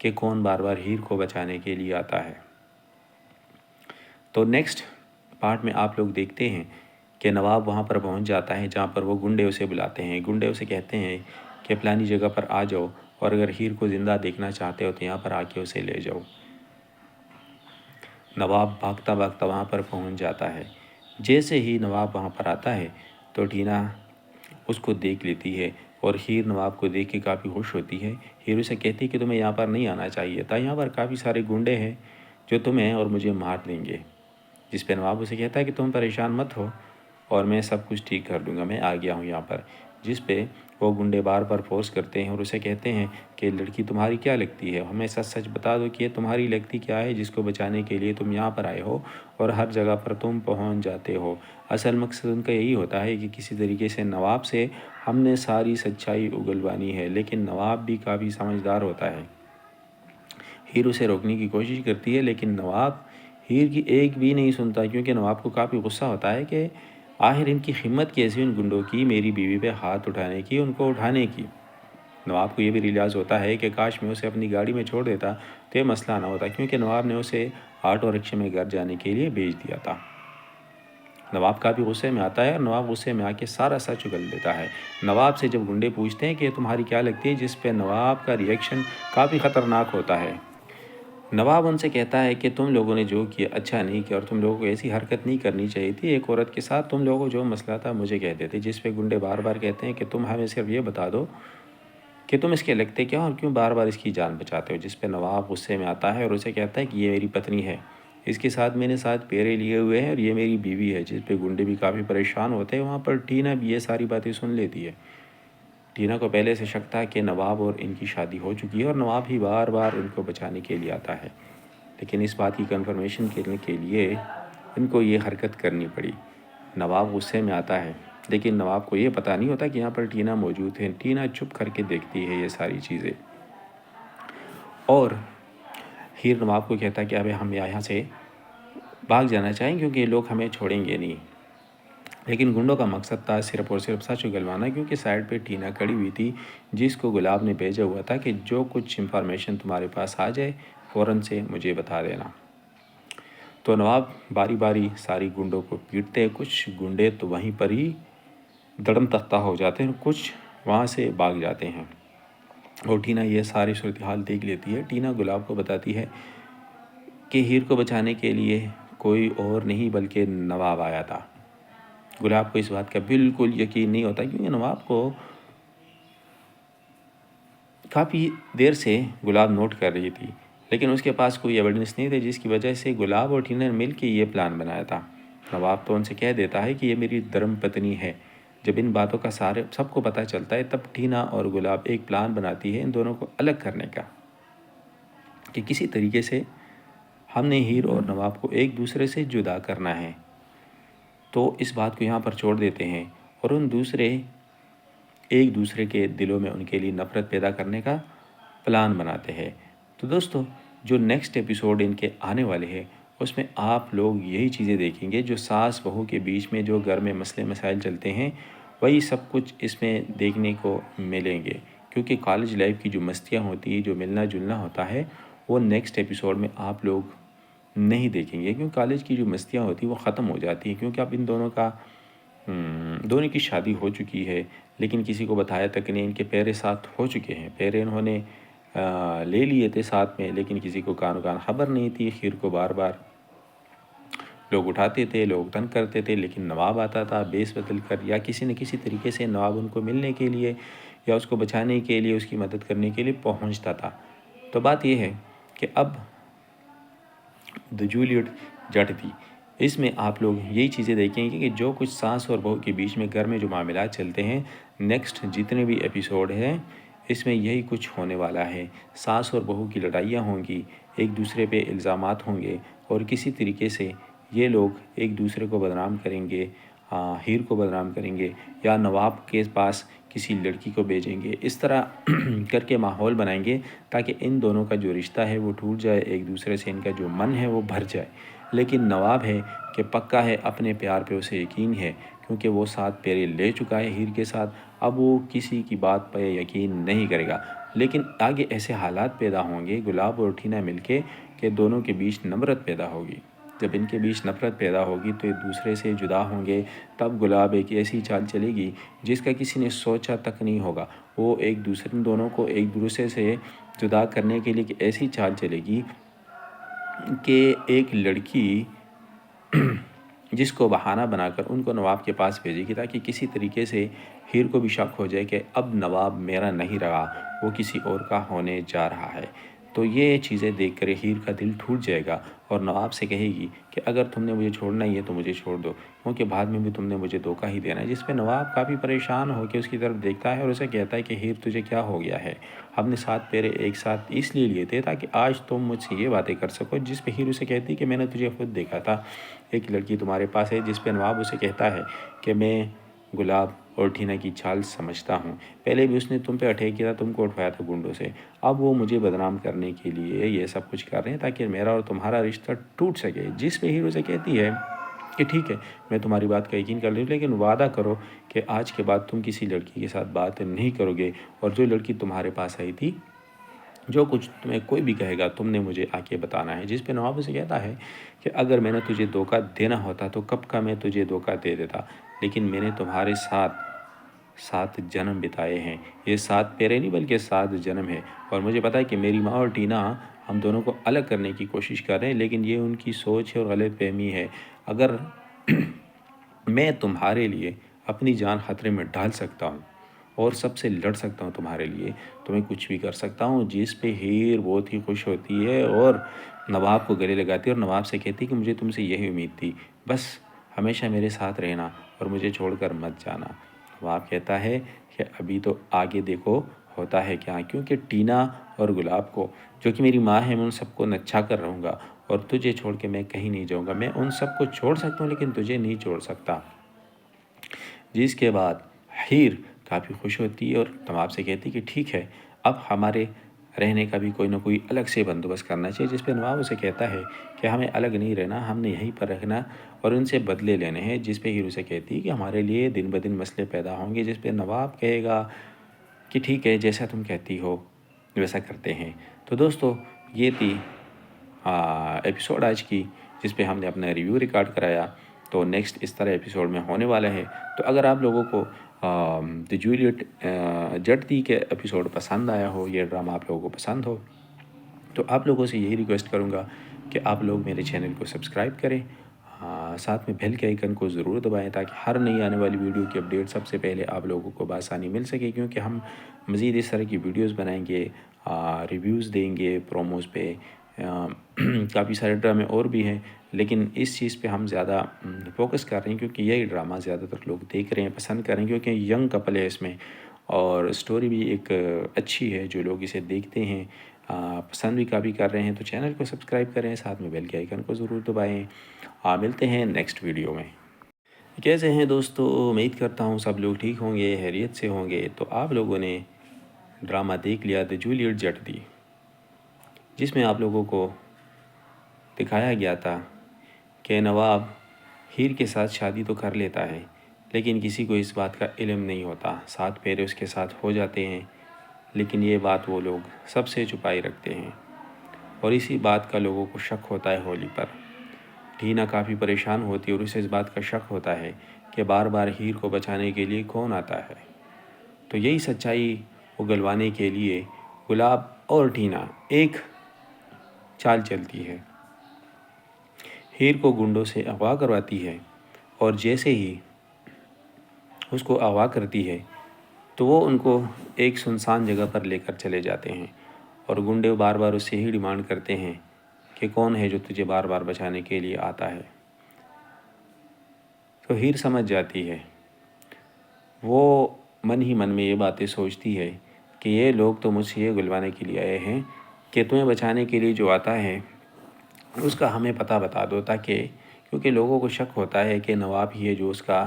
کہ کون بار بار ہیر کو بچانے کے لیے آتا ہے۔ تو نیکسٹ پارٹ میں آپ لوگ دیکھتے ہیں کہ نواب وہاں پر پہنچ جاتا ہے جہاں پر وہ گنڈے اسے بلاتے ہیں۔ گنڈے اسے کہتے ہیں کہ فلانی جگہ پر آ جاؤ اور اگر ہیر کو زندہ دیکھنا چاہتے ہو تو یہاں پر آ کے اسے لے جاؤ۔ نواب بھاگتا بھاگتا وہاں پر پہنچ جاتا ہے۔ جیسے ہی نواب وہاں پر آتا ہے تو ٹینا اس کو دیکھ لیتی ہے اور ہیر نواب کو دیکھ کے کافی خوش ہوتی ہے۔ ہیر اسے کہتی ہے کہ تمہیں یہاں پر نہیں آنا چاہیے تھا، یہاں پر کافی سارے گنڈے ہیں جو تمہیں اور مجھے مار دیں گے۔ جس پہ نواب اسے کہتا ہے کہ تم پریشان مت ہو اور میں سب کچھ ٹھیک کر دوں گا، میں آ گیا ہوں یہاں پر۔ جس پہ وہ گنڈے بار بار فورس کرتے ہیں اور اسے کہتے ہیں کہ لڑکی تمہاری کیا لگتی ہے، ہمیں سچ سچ بتا دو کہ یہ تمہاری لگتی کیا ہے جس کو بچانے کے لیے تم یہاں پر آئے ہو اور ہر جگہ پر تم پہنچ جاتے ہو۔ اصل مقصد ان کا یہی ہوتا ہے کہ کسی طریقے سے نواب سے ہم نے ساری سچائی اگلوانی ہے، لیکن نواب بھی کافی سمجھدار ہوتا ہے۔ ہیر اسے روکنے کی کوشش کرتی ہے لیکن نواب ہیر کی ایک بھی نہیں سنتا، کیونکہ نواب کو کافی غصہ ہوتا ہے کہ آخر ان کی ہمت کیسی ان گنڈوں کی میری بیوی پہ ہاتھ اٹھانے کی، ان کو اٹھانے کی۔ نواب کو یہ بھی ریلائز ہوتا ہے کہ کاش میں اسے اپنی گاڑی میں چھوڑ دیتا تو یہ مسئلہ نہ ہوتا، کیونکہ نواب نے اسے آٹو رکشے میں گھر جانے کے لیے بھیج دیا تھا۔ نواب کافی غصے میں آتا ہے اور نواب غصے میں آ کے سارا سچ اگل دیتا ہے۔ نواب سے جب گنڈے پوچھتے ہیں کہ تمہاری کیا لگتی ہے، جس پہ نواب کا ریئیکشن کافی خطرناک ہوتا ہے۔ نواب ان سے کہتا ہے کہ تم لوگوں نے جو کیا اچھا نہیں کیا اور تم لوگوں کو ایسی حرکت نہیں کرنی چاہیے تھی، ایک عورت کے ساتھ تم لوگوں کو جو مسئلہ تھا مجھے کہہ دیتے۔ جس پہ گنڈے بار بار کہتے ہیں کہ تم ہمیں صرف یہ بتا دو کہ تم اس کے لگتے کیا اور کیوں بار بار اس کی جان بچاتے ہو۔ جس پہ نواب غصے میں آتا ہے اور اسے کہتا ہے کہ یہ میری پتنی ہے، اس کے ساتھ میں نے 7 پیرے لیے ہوئے ہیں اور یہ میری بیوی ہے۔ جس پہ گنڈے بھی کافی پریشان ہوتے ہیں۔ وہاں پر ٹینا بھی یہ ساری باتیں سن لیتی ہے۔ ٹینا کو پہلے سے شک تھا کہ نواب اور ان کی شادی ہو چکی ہے اور نواب ہی بار بار ان کو بچانے کے لیے آتا ہے، لیکن اس بات کی کنفرمیشن کرنے کے لیے ان کو یہ حرکت کرنی پڑی۔ نواب غصے میں آتا ہے لیکن نواب کو یہ پتہ نہیں ہوتا کہ یہاں پر ٹینا موجود ہے۔ ٹینا چھپ کر کے دیکھتی ہے یہ ساری چیزیں اور ہیر نواب کو کہتا ہے کہ اب ہم یہاں سے بھاگ جانا چاہیں کیونکہ یہ لوگ ہمیں چھوڑیں گے نہیں۔ لیکن گنڈوں کا مقصد تھا صرف اور صرف سچ اگلوانا، کیونکہ سائڈ پہ ٹینا کھڑی ہوئی تھی جس کو گلاب نے بھیجا ہوا تھا کہ جو کچھ انفارمیشن تمہارے پاس آ جائے فوراً سے مجھے بتا دینا۔ تو نواب باری باری ساری گنڈوں کو پیٹتے ہیں۔ کچھ گنڈے تو وہیں پر ہی دڑم تختہ ہو جاتے ہیں، کچھ وہاں سے بھاگ جاتے ہیں اور ٹینا یہ ساری صورتحال دیکھ لیتی ہے۔ ٹینا گلاب کو بتاتی ہے کہ ہیر کو بچانے کے لیے کوئی اور نہیں بلکہ نواب آیا تھا۔ گلاب کو اس بات کا بالکل یقین نہیں ہوتا، کیونکہ نواب کو کافی دیر سے گلاب نوٹ کر رہی تھی لیکن اس کے پاس کوئی ایویڈنس نہیں تھی، جس کی وجہ سے گلاب اور ٹینا نے مل کے یہ پلان بنایا تھا۔ نواب تو ان سے کہہ دیتا ہے کہ یہ میری دھرم پتنی ہے۔ جب ان باتوں کا سب کو پتہ چلتا ہے تب ٹینا اور گلاب ایک پلان بناتی ہے ان دونوں کو الگ کرنے کا، کہ کسی طریقے سے ہم نے ہیر اور نواب کو ایک دوسرے سے جدا کرنا ہے۔ تو اس بات کو یہاں پر چھوڑ دیتے ہیں اور ایک دوسرے کے دلوں میں ان کے لیے نفرت پیدا کرنے کا پلان بناتے ہیں۔ تو دوستو جو نیکسٹ ایپیسوڈ ان کے آنے والے ہیں اس میں آپ لوگ یہی چیزیں دیکھیں گے، جو ساس بہو کے بیچ میں جو گھر میں مسئلے مسائل چلتے ہیں وہی سب کچھ اس میں دیکھنے کو ملیں گے، کیونکہ کالج لائف کی جو مستیاں ہوتی ہیں، جو ملنا جلنا ہوتا ہے، وہ نیکسٹ ایپیسوڈ میں آپ لوگ نہیں دیکھیں گے، کیونکہ کالج کی جو مستیاں ہوتی ہیں وہ ختم ہو جاتی ہیں، کیونکہ اب ان دونوں کی شادی ہو چکی ہے لیکن کسی کو بتایا تک نہیں۔ ان کے پیرے ساتھ ہو چکے ہیں، پیرے انہوں نے لے لیے تھے ساتھ میں، لیکن کسی کو کانو کان خبر نہیں تھی۔ خیر کو بار بار لوگ اٹھاتے تھے، لوگ تنگ کرتے تھے، لیکن نواب آتا تھا بیس بدل کر، یا کسی نہ کسی طریقے سے نواب ان کو ملنے کے لیے یا اس کو بچانے کے لیے، اس کی مدد کرنے کے لیے پہنچتا تھا۔ تو بات یہ ہے کہ اب دی جولیٹ جٹ تھی، اس میں آپ لوگ یہی چیزیں دیکھیں گے کہ جو کچھ ساس اور بہو کے بیچ میں گھر میں جو معاملات چلتے ہیں، نیکسٹ جتنے بھی ایپیسوڈ ہیں اس میں یہی کچھ ہونے والا ہے۔ ساس اور بہو کی لڑائیاں ہوں گی، ایک دوسرے پہ الزامات ہوں گے اور کسی طریقے سے یہ لوگ ایک دوسرے کو بدنام کریں گے، ہیر کو بدنام کریں گے یا نواب کے پاس کسی لڑکی کو بھیجیں گے، اس طرح کر کے ماحول بنائیں گے تاکہ ان دونوں کا جو رشتہ ہے وہ ٹوٹ جائے، ایک دوسرے سے ان کا جو من ہے وہ بھر جائے۔ لیکن نواب ہے کہ پکا ہے، اپنے پیار پہ اسے یقین ہے، کیونکہ وہ 7 پیرے لے چکا ہے ہیر کے ساتھ، اب وہ کسی کی بات پہ یقین نہیں کرے گا۔ لیکن آگے ایسے حالات پیدا ہوں گے گلاب اور ٹینا مل کے کہ دونوں کے بیچ نفرت پیدا ہوگی۔ جب ان کے بیچ نفرت پیدا ہوگی تو ایک دوسرے سے جدا ہوں گے، تب گلاب ایک ایسی چال چلے گی جس کا کسی نے سوچا تک نہیں ہوگا۔ وہ دونوں کو ایک دوسرے سے جدا کرنے کے لیے ایک ایسی چال چلے گی کہ ایک لڑکی جس کو بہانہ بنا کر ان کو نواب کے پاس بھیجے گی تاکہ کسی طریقے سے ہیر کو بھی شک ہو جائے کہ اب نواب میرا نہیں رہا، وہ کسی اور کا ہونے جا رہا ہے۔ تو یہ چیزیں دیکھ کر ہیر کا دل ٹوٹ جائے گا اور نواب سے کہے گی کہ اگر تم نے مجھے چھوڑنا ہی ہے تو مجھے چھوڑ دو، کیونکہ بعد میں بھی تم نے مجھے دھوکہ ہی دینا ہے۔ جس پہ نواب کافی پریشان ہو کے اس کی طرف دیکھتا ہے اور اسے کہتا ہے کہ ہیر تجھے کیا ہو گیا ہے؟ ہم نے 7 پھیرے ایک ساتھ اس لیے لیے تھے تاکہ آج تم مجھ سے یہ باتیں کر سکو۔ جس پہ ہیر اسے کہتی کہ میں نے تجھے خود دیکھا تھا، ایک لڑکی تمہارے پاس ہے۔ جس پہ نواب اسے کہتا ہے کہ میں گلاب اور ٹینا کی چال سمجھتا ہوں، پہلے بھی اس نے تم پہ اٹیک کیا تھا، تم کو اٹھوایا تھا گنڈوں سے، اب وہ مجھے بدنام کرنے کے لیے یہ سب کچھ کر رہے ہیں تاکہ میرا اور تمہارا رشتہ ٹوٹ سکے۔ جس پہ ہیرو سے کہتی ہے کہ ٹھیک ہے، میں تمہاری بات کا یقین کر لوں، لیکن وعدہ کرو کہ آج کے بعد تم کسی لڑکی کے ساتھ بات نہیں کرو گے، اور جو لڑکی تمہارے پاس آئی تھی جو کچھ تمہیں کوئی بھی کہے گا تم نے مجھے آ کے بتانا ہے۔ جس پہ نواب اسے کہتا ہے کہ اگر میں نے تجھے دھوکہ دینا ہوتا تو کب کا میں تجھے دھوکہ دے دیتا، لیکن میں نے تمہارے ساتھ 7 جنم بتائے ہیں، یہ 7 پھیرے نہیں بلکہ 7 جنم ہے، اور مجھے پتا ہے کہ میری ماں اور ٹینا ہم دونوں کو الگ کرنے کی کوشش کر رہے ہیں، لیکن یہ ان کی سوچ ہے اور غلط فہمی ہے۔ اگر میں تمہارے لیے اپنی جان خطرے میں ڈال سکتا ہوں اور سب سے لڑ سکتا ہوں تمہارے لیے، تو میں کچھ بھی کر سکتا ہوں۔ جس پہ ہیر بہت ہی خوش ہوتی ہے اور نواب کو گلے لگاتی ہے اور نواب سے کہتی کہ مجھے تم سے یہی امید تھی، بس ہمیشہ میرے ساتھ رہنا اور مجھے چھوڑ کر مت جانا۔ نواب کہتا ہے کہ ابھی تو آگے دیکھو ہوتا ہے کیا، کیونکہ ٹینا اور گلاب کو جو کہ میری ماں ہے میں ان سب کو نچا کر رہوں گا، اور تجھے چھوڑ کے میں کہیں نہیں جاؤں گا۔ میں ان سب کو چھوڑ سکتا ہوں لیکن تجھے نہیں چھوڑ سکتا۔ جس کے بعد ہیر کافی خوش ہوتی ہے اور نواب سے کہتی کہ ٹھیک ہے، اب ہمارے رہنے کا بھی کوئی نہ کوئی الگ سے بندوبست کرنا چاہیے۔ جس پہ نواب اسے کہتا ہے کہ ہمیں الگ نہیں رہنا، ہم نے یہیں پر رہنا اور ان سے بدلے لینے ہیں۔ جس پہ ہیر اسے کہتی ہے کہ ہمارے لیے دن بدن مسئلے پیدا ہوں گے۔ جس پہ نواب کہے گا کہ ٹھیک ہے، جیسا تم کہتی ہو ویسا کرتے ہیں۔ تو دوستو، یہ تھی ایپیسوڈ آج کی، جس پہ ہم نے اپنا ریویو ریکارڈ کرایا۔ تو نیکسٹ اس طرح ایپیسوڈ میں ہونے والا ہے۔ تو اگر آپ لوگوں کو دی جولیٹ جٹ دی کے ایپیسوڈ پسند آیا ہو، یہ ڈرامہ آپ لوگوں کو پسند ہو، تو آپ لوگوں سے یہی ریکویسٹ کروں گا کہ آپ لوگ میرے چینل کو سبسکرائب کریں، ساتھ میں بیل کے آئیکن کو ضرور دبائیں تاکہ ہر نئی آنے والی ویڈیو کی اپڈیٹ سب سے پہلے آپ لوگوں کو بآسانی مل سکے، کیونکہ ہم مزید اس طرح کی ویڈیوز بنائیں گے، ریویوز دیں گے پروموز پہ، کافی سارے ڈرامے اور بھی ہیں، لیکن اس چیز پہ ہم زیادہ فوکس کر رہے ہیں کیونکہ یہی ڈرامہ زیادہ تر لوگ دیکھ رہے ہیں، پسند کر رہے ہیں، کیونکہ ینگ کپل ہے اس میں اور سٹوری بھی ایک اچھی ہے، جو لوگ اسے دیکھتے ہیں پسند بھی کافی کر رہے ہیں۔ تو چینل کو سبسکرائب کریں، ساتھ میں بیل کے آئیکن کو ضرور دبائیں۔ ملتے ہیں نیکسٹ ویڈیو میں۔ کیسے ہیں دوستو؟ امید کرتا ہوں سب لوگ ٹھیک ہوں گے، خیریت سے ہوں گے۔ تو آپ لوگوں نے ڈرامہ دیکھ لیا دی جولیٹ جٹ دی، جس میں آپ لوگوں کو دکھایا گیا تھا کہ نواب ہیر کے ساتھ شادی تو کر لیتا ہے، لیکن کسی کو اس بات کا علم نہیں ہوتا۔ 7 پھیرے اس کے ساتھ ہو جاتے ہیں، لیکن یہ بات وہ لوگ سب سے چھپائی رکھتے ہیں، اور اسی بات کا لوگوں کو شک ہوتا ہے ہولی پر۔ ٹینا کافی پریشان ہوتی ہے اور اسے اس بات کا شک ہوتا ہے کہ بار بار ہیر کو بچانے کے لیے کون آتا ہے۔ تو یہی سچائی اگلوانے کے لیے گلاب اور ٹینا ایک چال چلتی ہے، ہیر کو گنڈوں سے اغوا کرواتی ہے، اور جیسے ہی اس کو اغوا کرتی ہے تو وہ ان کو ایک سنسان جگہ پر لے کر چلے جاتے ہیں، اور گنڈے بار بار اس سے ہی ڈیمانڈ کرتے ہیں کہ کون ہے جو تجھے بار بار بچانے کے لیے آتا ہے۔ تو ہیر سمجھ جاتی ہے، وہ من ہی من میں یہ باتیں سوچتی ہے کہ یہ لوگ تو مجھ سے یہ گلوانے کے لیے آئے ہیں کہ تمہیں بچانے کے لیے جو آتا ہے اس کا ہمیں پتہ بتا دو، تاکہ کیونکہ لوگوں کو شک ہوتا ہے کہ نواب ہی ہے جو اس کا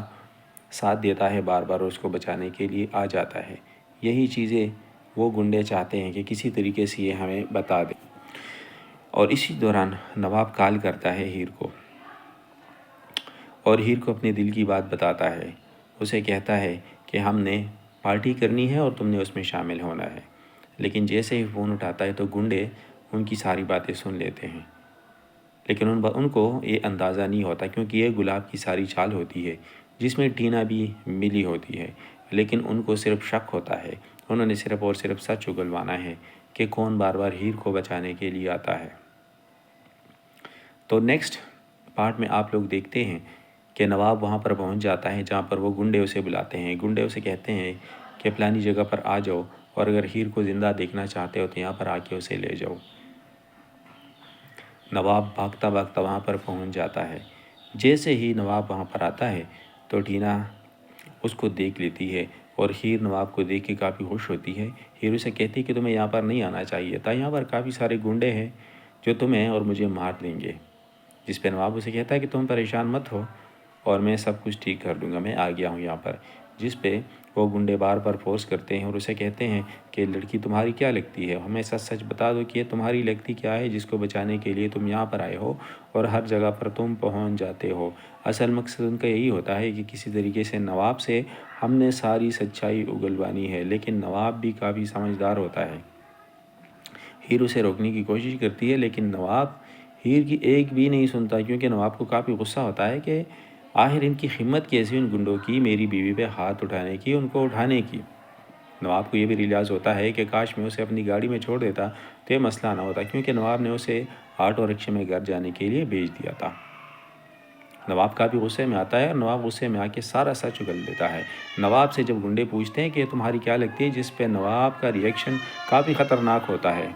ساتھ دیتا ہے، بار بار اس کو بچانے کے لیے آ جاتا ہے۔ یہی چیزیں وہ گنڈے چاہتے ہیں کہ کسی طریقے سے یہ ہمیں بتا دے، اور اسی دوران نواب کال کرتا ہے ہیر کو، اور ہیر کو اپنے دل کی بات بتاتا ہے۔ اسے کہتا ہے کہ ہم نے پارٹی کرنی ہے اور تم نے اس میں شامل ہونا ہے۔ لیکن جیسے ہی فون اٹھاتا ہے تو گنڈے ان کی ساری باتیں سن لیتے ہیں، لیکن ان کو یہ اندازہ نہیں ہوتا کیونکہ یہ گلاب کی ساری چال ہوتی ہے جس میں ٹینا بھی ملی ہوتی ہے، لیکن ان کو صرف شک ہوتا ہے، انہوں نے صرف اور صرف سچ اگلوانا ہے کہ کون بار بار ہیر کو بچانے کے لیے آتا ہے۔ تو نیکسٹ پارٹ میں آپ لوگ دیکھتے ہیں کہ نواب وہاں پر پہنچ جاتا ہے جہاں پر وہ گنڈے اسے بلاتے ہیں، گنڈے اسے کہتے ہیں کہ فلانی جگہ پر آ جاؤ اور اگر ہیر کو زندہ دیکھنا چاہتے ہو تو یہاں پر آ کے اسے لے جاؤ۔ نواب بھاگتا بھاگتا وہاں پر پہنچ جاتا ہے، جیسے ہی نواب وہاں پر آتا ہے تو ٹینا اس کو دیکھ لیتی ہے اور ہیر نواب کو دیکھ کے کافی خوش ہوتی ہے۔ ہیر اسے کہتی ہے کہ تمہیں یہاں پر نہیں آنا چاہیے تھا، یہاں پر کافی سارے گنڈے ہیں جو تمہیں اور مجھے مار دیں گے، جس پہ نواب اسے کہتا ہے کہ تم پریشان مت ہو اور میں سب کچھ ٹھیک کر دوں گا، میں آ گیا ہوں یہاں پر، جس پہ وہ گنڈے بار بار فورس کرتے ہیں اور اسے کہتے ہیں کہ لڑکی تمہاری کیا لگتی ہے، ہمیں سچ سچ بتا دو کہ یہ تمہاری لگتی کیا ہے جس کو بچانے کے لیے تم یہاں پر آئے ہو اور ہر جگہ پر تم پہنچ جاتے ہو۔ اصل مقصد ان کا یہی ہوتا ہے کہ کسی طریقے سے نواب سے ہم نے ساری سچائی اگلوانی ہے، لیکن نواب بھی کافی سمجھدار ہوتا ہے۔ ہیر اسے روکنے کی کوشش کرتی ہے لیکن نواب ہیر کی ایک بھی نہیں سنتا کیونکہ نواب کو کافی غصہ ہوتا ہے کہ آخر ان کی ہمت کیسی ان گنڈوں کی میری بیوی پہ ہاتھ اٹھانے کی، ان کو اٹھانے کی۔ نواب کو یہ بھی ریلائز ہوتا ہے کہ کاش میں اسے اپنی گاڑی میں چھوڑ دیتا تو یہ مسئلہ نہ ہوتا کیونکہ نواب نے اسے آٹو رکشے میں گھر جانے کے لیے بھیج دیا تھا۔ نواب کافی غصے میں آتا ہے اور نواب غصے میں آ کے سارا سچ اگل دیتا ہے۔ نواب سے جب گنڈے پوچھتے ہیں کہ تمہاری کیا لگتی ہے، جس پہ نواب کا ریئیکشن کافی خطرناک ہوتا ہے۔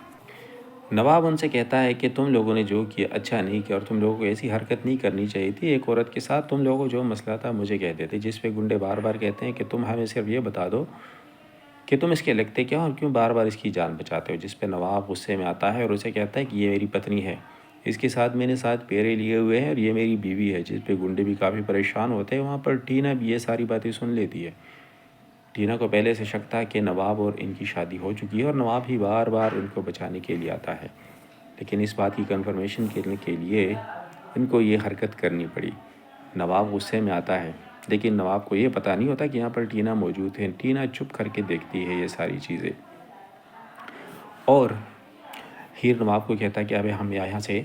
نواب ان سے کہتا ہے کہ تم لوگوں نے جو کیا اچھا نہیں کیا اور تم لوگوں کو ایسی حرکت نہیں کرنی چاہیے تھی، ایک عورت کے ساتھ تم لوگوں کو جو مسئلہ تھا مجھے کہہ دیتے، جس پہ گنڈے بار بار کہتے ہیں کہ تم ہمیں صرف یہ بتا دو کہ تم اس کے لگتے کیا اور کیوں بار بار اس کی جان بچاتے ہو، جس پہ نواب غصے میں آتا ہے اور اسے کہتا ہے کہ یہ میری پتنی ہے، اس کے ساتھ میں نے ساتھ پیرے لیے ہوئے ہیں اور یہ میری بیوی ہے، جس پہ گنڈے بھی کافی پریشان ہوتے ہیں۔ وہاں پر ٹینا بھی یہ ساری باتیں سن لیتی ہے۔ ٹینا کو پہلے سے شک تھا کہ نواب اور ان کی شادی ہو چکی ہے اور نواب ہی بار بار ان کو بچانے کے لیے آتا ہے، لیکن اس بات کی کنفرمیشن کرنے کے لیے ان کو یہ حرکت کرنی پڑی۔ نواب غصے میں آتا ہے لیکن نواب کو یہ پتہ نہیں ہوتا کہ یہاں پر ٹینا موجود ہے۔ ٹینا چپ کر کے دیکھتی ہے یہ ساری چیزیں اور ہیر نواب کو کہتا ہے کہ ابھی ہم یہاں سے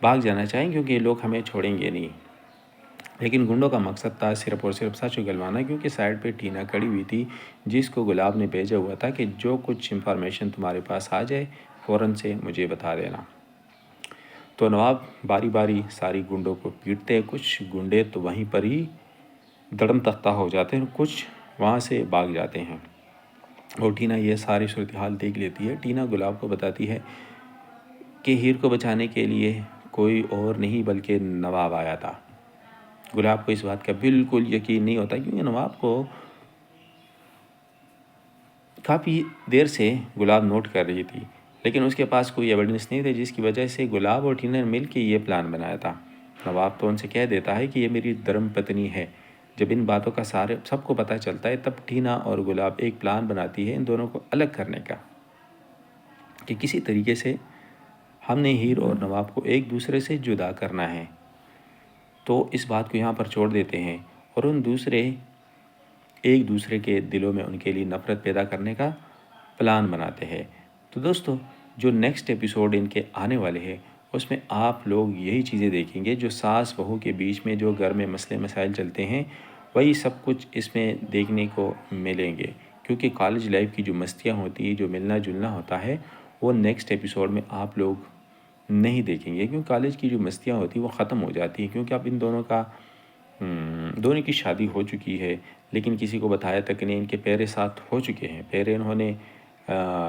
بھاگ جانا چاہیں کیونکہ یہ لوگ ہمیں چھوڑیں گے نہیں، لیکن گنڈوں کا مقصد تھا صرف اور صرف سچ اگلوانا کیونکہ سائڈ پہ ٹینا کھڑی ہوئی تھی جس کو گلاب نے بھیجا ہوا تھا کہ جو کچھ انفارمیشن تمہارے پاس آ جائے فوراً سے مجھے بتا دینا۔ تو نواب باری باری ساری گنڈوں کو پیٹتے ہیں، کچھ گنڈے تو وہیں پر ہی دڑم تختہ ہو جاتے ہیں، کچھ وہاں سے بھاگ جاتے ہیں اور ٹینا یہ ساری صورتحال دیکھ لیتی ہے۔ ٹینا گلاب کو بتاتی ہے کہ ہیر کو بچانے کے لیے کوئی اور نہیں بلکہ نواب آیا تھا۔ گلاب کو اس بات کا بالکل یقین نہیں ہوتا کیونکہ نواب کو کافی دیر سے گلاب نوٹ کر رہی تھی لیکن اس کے پاس کوئی ایویڈنس نہیں تھی، جس کی وجہ سے گلاب اور ٹینا نے مل کے یہ پلان بنایا تھا۔ نواب تو ان سے کہہ دیتا ہے کہ یہ میری دھرم پتنی ہے۔ جب ان باتوں کا سب کو پتہ چلتا ہے تب ٹینا اور گلاب ایک پلان بناتی ہے ان دونوں کو الگ کرنے کا کہ کسی طریقے سے ہم نے ہیر اور نواب کو ایک دوسرے سے جدا کرنا ہے۔ تو اس بات کو یہاں پر چھوڑ دیتے ہیں اور ایک دوسرے کے دلوں میں ان کے لیے نفرت پیدا کرنے کا پلان بناتے ہیں۔ تو دوستو جو نیکسٹ ایپیسوڈ ان کے آنے والے ہیں اس میں آپ لوگ یہی چیزیں دیکھیں گے، جو ساس بہو کے بیچ میں جو گھر میں مسئلے مسائل چلتے ہیں وہی سب کچھ اس میں دیکھنے کو ملیں گے، کیونکہ کالج لائف کی جو مستیاں ہوتی ہیں، جو ملنا جلنا ہوتا ہے، وہ نیکسٹ ایپیسوڈ میں آپ لوگ نہیں دیکھیں گے کیونکہ کالج کی جو مستیاں ہوتی ہیں وہ ختم ہو جاتی ہیں، کیونکہ اب ان دونوں کی شادی ہو چکی ہے لیکن کسی کو بتایا تک نہیں۔ ان کے پیرے ساتھ ہو چکے ہیں، پیرے انہوں نے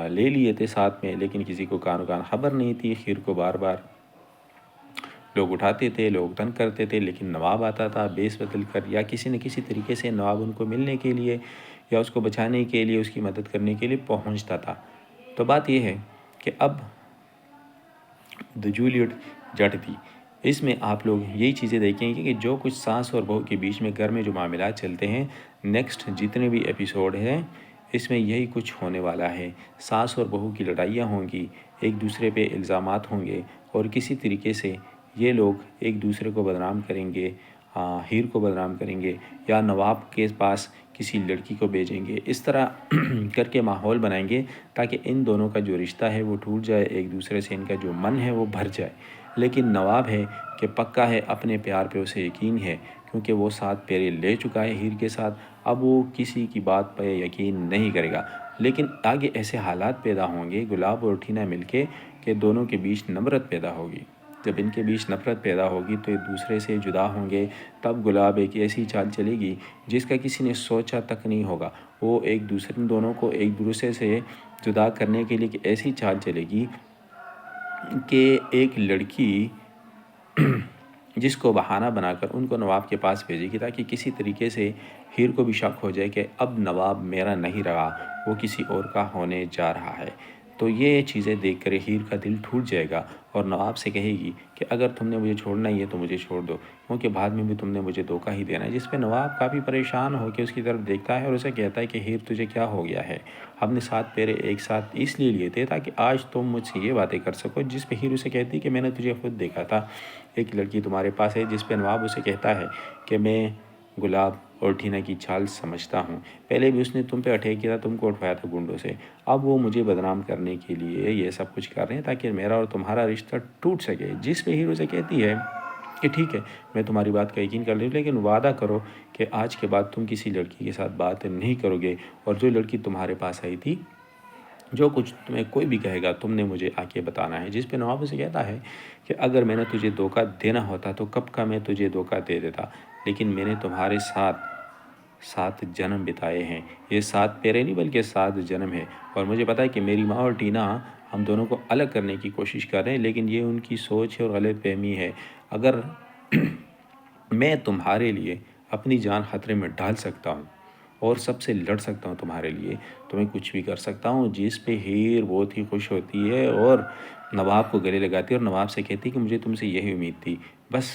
لے لیے تھے ساتھ میں، لیکن کسی کو کان خبر نہیں تھی۔ خیر کو بار بار لوگ اٹھاتے تھے، لوگ تنگ کرتے تھے، لیکن نواب آتا تھا بیس بدل کر یا کسی نہ کسی طریقے سے نواب ان کو ملنے کے لیے یا اس کو بچانے کے لیے، اس کی مدد کرنے کے لیے پہنچتا تھا۔ تو بات یہ ہے کہ اب دی جولیٹ جٹ تھی، اس میں آپ لوگ یہی چیزیں دیکھیں گے کہ جو کچھ ساس اور بہو کے بیچ میں گھر میں جو معاملات چلتے ہیں، نیکسٹ جتنے بھی ایپیسوڈ ہیں اس میں یہی کچھ ہونے والا ہے۔ ساس اور بہو کی لڑائیاں ہوں گی، ایک دوسرے پہ الزامات ہوں گے اور کسی طریقے سے یہ لوگ ایک دوسرے کو بدنام کریں گے، ہیر کو بدنام کریں گے یا نواب کے پاس کسی لڑکی کو بھیجیں گے، اس طرح کر کے ماحول بنائیں گے تاکہ ان دونوں کا جو رشتہ ہے وہ ٹوٹ جائے، ایک دوسرے سے ان کا جو من ہے وہ بھر جائے۔ لیکن نواب ہے کہ پکا ہے، اپنے پیار پہ اسے یقین ہے، کیونکہ وہ 7 پھیرے لے چکا ہے ہیر کے ساتھ، اب وہ کسی کی بات پہ یقین نہیں کرے گا۔ لیکن آگے ایسے حالات پیدا ہوں گے گلاب اور ٹینا مل کے کہ دونوں کے بیچ نفرت پیدا ہوگی۔ جب ان کے بیچ نفرت پیدا ہوگی تو ایک دوسرے سے جدا ہوں گے، تب گلاب ایک ایسی چال چلے گی جس کا کسی نے سوچا تک نہیں ہوگا۔ وہ ایک دوسرے دونوں کو ایک دوسرے سے جدا کرنے کے لیے ایک ایسی چال چلے گی کہ ایک لڑکی جس کو بہانہ بنا کر ان کو نواب کے پاس بھیجے گی تاکہ کسی طریقے سے ہیر کو بھی شک ہو جائے کہ اب نواب میرا نہیں رہا، وہ کسی اور کا ہونے جا رہا ہے۔ تو یہ چیزیں دیکھ کر ہیر کا دل ٹوٹ جائے گا اور نواب سے کہے گی کہ اگر تم نے مجھے چھوڑنا ہی ہے تو مجھے چھوڑ دو، کیونکہ بعد میں بھی تم نے مجھے دھوکہ ہی دینا ہے۔ جس پہ نواب کافی پریشان ہو کے اس کی طرف دیکھتا ہے اور اسے کہتا ہے کہ ہیر تجھے کیا ہو گیا ہے؟ ہم نے 7 پھیرے ایک ساتھ اس لیے لیے تھے تاکہ آج تم مجھ سے یہ باتیں کر سکو۔ جس پہ ہیر اسے کہتی کہ میں نے تجھے خود دیکھا تھا، ایک لڑکی تمہارے پاس ہے۔ جس پہ نواب اسے کہتا ہے کہ میں گلاب اور ٹینا کی چال سمجھتا ہوں، پہلے بھی اس نے تم پہ اٹیک کیا تھا، تم کو اٹھوایا تھا گنڈوں سے، اب وہ مجھے بدنام کرنے کے لیے یہ سب کچھ کر رہے ہیں تاکہ میرا اور تمہارا رشتہ ٹوٹ سکے۔ جس پہ ہیرو سے کہتی ہے کہ ٹھیک ہے، میں تمہاری بات کا یقین کر رہی ہوں، لیکن وعدہ کرو کہ آج کے بعد تم کسی لڑکی کے ساتھ بات نہیں کرو گے، اور جو لڑکی تمہارے پاس آئی تھی، جو کچھ تمہیں کوئی بھی کہے گا تم نے مجھے آ کے بتانا ہے۔ جس پہ نواب اسے کہتا ہے کہ اگر میں نے تجھے دھوکہ دینا ہوتا تو کب کا میں تجھے دھوکہ دے دیتا، لیکن میں نے تمہارے ساتھ 7 جنم بتائے ہیں، یہ 7 پھیرے نہیں بلکہ 7 جنم ہے، اور مجھے پتا ہے کہ میری ماں اور ٹینا ہم دونوں کو الگ کرنے کی کوشش کر رہے ہیں، لیکن یہ ان کی سوچ ہے اور غلط فہمی ہے۔ اگر میں تمہارے لیے اپنی جان خطرے میں ڈال سکتا ہوں اور سب سے لڑ سکتا ہوں تمہارے لیے، تو میں کچھ بھی کر سکتا ہوں۔ جس پہ ہیر بہت ہی خوش ہوتی ہے اور نواب کو گلے لگاتی ہے اور نواب سے کہتی کہ مجھے تم سے یہی امید تھی، بس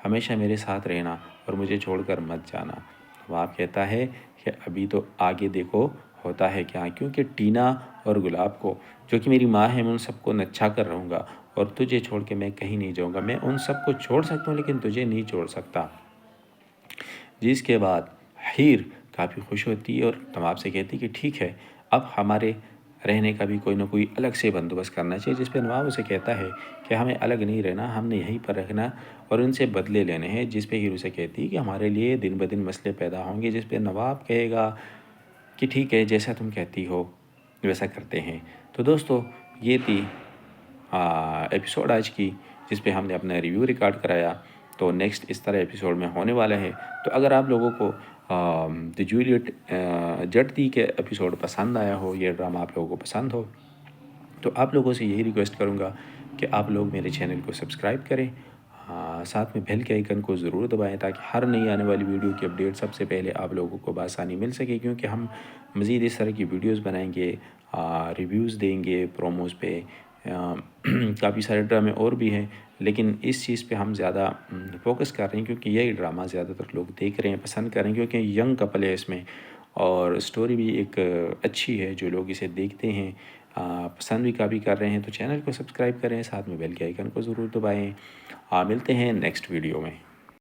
ہمیشہ میرے ساتھ رہنا اور مجھے چھوڑ کر مت جانا۔ نواب کہتا ہے کہ ابھی تو آگے دیکھو ہوتا ہے کیا، کیونکہ ٹینا اور گلاب کو جو کہ میری ماں ہے میں ان سب کو نچا کر رہوں گا، اور تجھے چھوڑ کے میں کہیں نہیں جاؤں گا۔ میں ان سب کو چھوڑ سکتا ہوں لیکن تجھے نہیں چھوڑ سکتا۔ جس کے بعد ہیر کافی خوش ہوتی ہے اور نواب سے کہتی کہ ٹھیک ہے، اب ہمارے رہنے کا بھی کوئی نہ کوئی الگ سے بندوبست کرنا چاہیے۔ جس پہ نواب اسے کہتا ہے کہ ہمیں الگ نہیں رہنا، ہم نے یہیں پر رہنا اور ان سے بدلے لینے ہیں۔ جس پہ ہیر سے کہتی کہ ہمارے لیے دن بدن مسئلے پیدا ہوں گے۔ جس پہ نواب کہے گا کہ ٹھیک ہے، جیسا تم کہتی ہو ویسا کرتے ہیں۔ تو دوستو، یہ تھی ایپیسوڈ آج کی، جس پہ ہم نے اپنا ریویو ریکارڈ کرایا۔ تو نیکسٹ اس طرح ایپیسوڈ میں ہونے والا ہے۔ تو اگر آپ لوگوں کو دی جولیٹ جٹ دی کے ایپیسوڈ پسند آیا ہو، یہ ڈرامہ آپ لوگوں کو پسند ہو، تو آپ لوگوں سے یہی ریکویسٹ کروں گا کہ آپ لوگ میرے چینل کو سبسکرائب کریں، ساتھ میں بیل کے آئیکن کو ضرور دبائیں تاکہ ہر نئی آنے والی ویڈیو کی اپڈیٹ سب سے پہلے آپ لوگوں کو بآسانی مل سکے، کیونکہ ہم مزید اس طرح کی ویڈیوز بنائیں گے، ریویوز دیں گے پروموز پہ، کافی سارے ڈرامے اور بھی ہیں، لیکن اس چیز پہ ہم زیادہ فوکس کر رہے ہیں کیونکہ یہی ڈرامہ زیادہ تر لوگ دیکھ رہے ہیں، پسند کر رہے ہیں، کیونکہ ینگ کپل ہے اس میں اور سٹوری بھی ایک اچھی ہے، جو لوگ اسے دیکھتے ہیں پسند بھی کافی کر رہے ہیں۔ تو چینل کو سبسکرائب کریں، ساتھ میں بیل کے آئیکن کو ضرور دبائیں۔ ملتے ہیں نیکسٹ ویڈیو میں۔